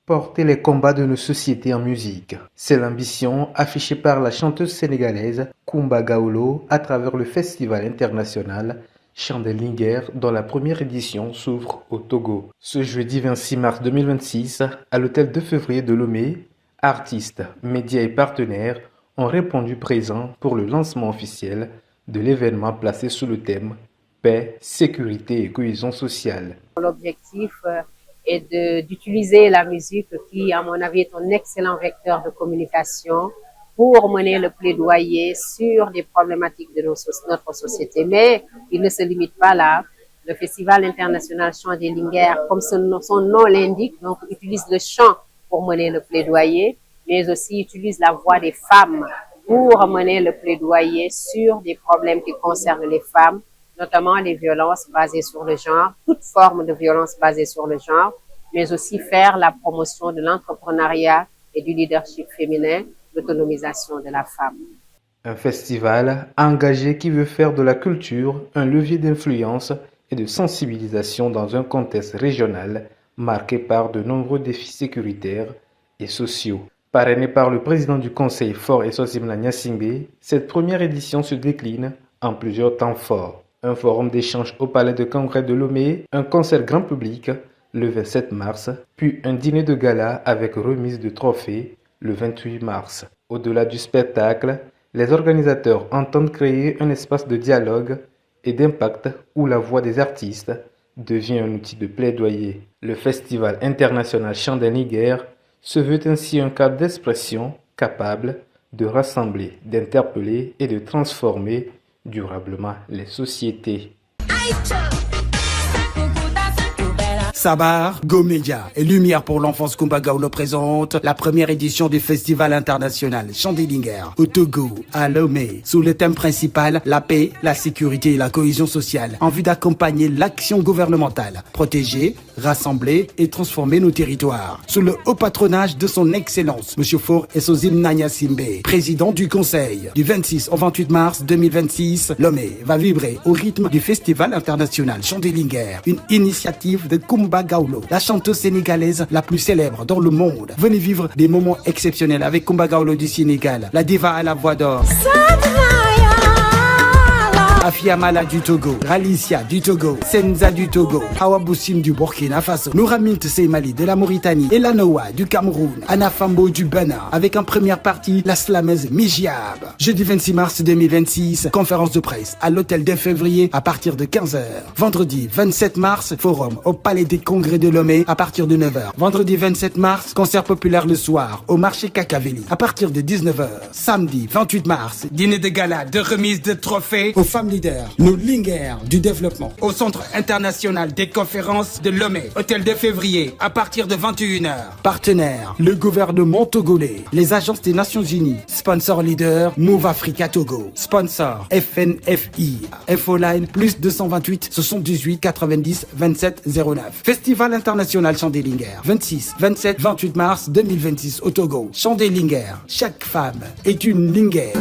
porter les combats de nos sociétés en musique. C'est l'ambition affichée par la chanteuse sénégalaise Coumba Gawlo à travers le festival international Chant des Linguères dont la première édition s'ouvre au Togo. Ce jeudi 26 mars 2026, à l'hôtel 2 février de Lomé, artistes, médias et partenaires ont répondu présents pour le lancement officiel de l'événement placé sous le thème Paix, sécurité et cohésion sociale. L'objectif est d'utiliser la musique qui, à mon avis, est un excellent vecteur de communication pour mener le plaidoyer sur des problématiques de notre société. Mais il ne se limite pas là. Le Festival international Chant des Linguères, comme son nom l'indique, donc utilise le chant pour mener le plaidoyer, mais aussi utilise la voix des femmes pour mener le plaidoyer sur des problèmes qui concernent les femmes, notamment les violences basées sur le genre, toute forme de violence basée sur le genre, mais aussi faire la promotion de l'entrepreneuriat et du leadership féminin, l'autonomisation de la femme. Un festival engagé qui veut faire de la culture un levier d'influence et de sensibilisation dans un contexte régional marqué par de nombreux défis sécuritaires et sociaux. Parrainé par le président du Conseil Faure Essosimna Gnassingbé, cette première édition se décline en plusieurs temps forts. Un forum d'échange au Palais de Congrès de Lomé, un concert grand public le 27 mars, puis un dîner de gala avec remise de trophées le 28 mars. Au-delà du spectacle, les organisateurs entendent créer un espace de dialogue et d'impact où la voix des artistes devient un outil de plaidoyer. Le Festival international Chant des Linguères se veut ainsi un cadre d'expression capable de rassembler, d'interpeller et de transformer durablement les sociétés. Sabar, Go Média et Lumière pour l'enfance Coumba Gawlo présente la première édition du Festival international Chant des Linguères au Togo, à Lomé, sous le thème principal la paix, la sécurité et la cohésion sociale, en vue d'accompagner l'action gouvernementale, protéger, rassembler et transformer nos territoires. Sous le haut patronage de son Excellence, M. Faure Essosimna Gnassingbé, président du Conseil. Du 26 au 28 mars 2026, Lomé va vibrer au rythme du Festival international Chant des Linguères, une initiative de Coumba Gawlo, la chanteuse sénégalaise la plus célèbre dans le monde. Venez vivre des moments exceptionnels avec Coumba Gawlo du Sénégal, la diva à la voix d'or. Afia Mala du Togo, Ralicia du Togo, Senza du Togo, Hawa Boussim du Burkina Faso, Nouramint Seymali de la Mauritanie et Lanoa du Cameroun, Anna Fambo du Bénin, avec en première partie la slameuse Mijiab. Jeudi 26 mars 2026, conférence de presse à l'hôtel 2 février à partir de 15h. Vendredi 27 mars, forum au Palais des Congrès de Lomé à partir de 9h. Vendredi 27 mars, concert populaire le soir au marché Kakaveli à partir de 19h. Samedi 28 mars, dîner de gala de remise de trophées aux femmes leaders, nos Linguères du développement, au Centre international des conférences de Lomé, hôtel 2 février, à partir de 21h. Partenaire, le gouvernement togolais, les agences des Nations Unies, sponsor leader, Move Africa Togo, sponsor FNFI, Infoline, plus 228 78 90 27 09. Festival international Chant des Linguères, 26, 27, 28 mars 2026 au Togo. Chant des Linguères, chaque femme est une Linguère.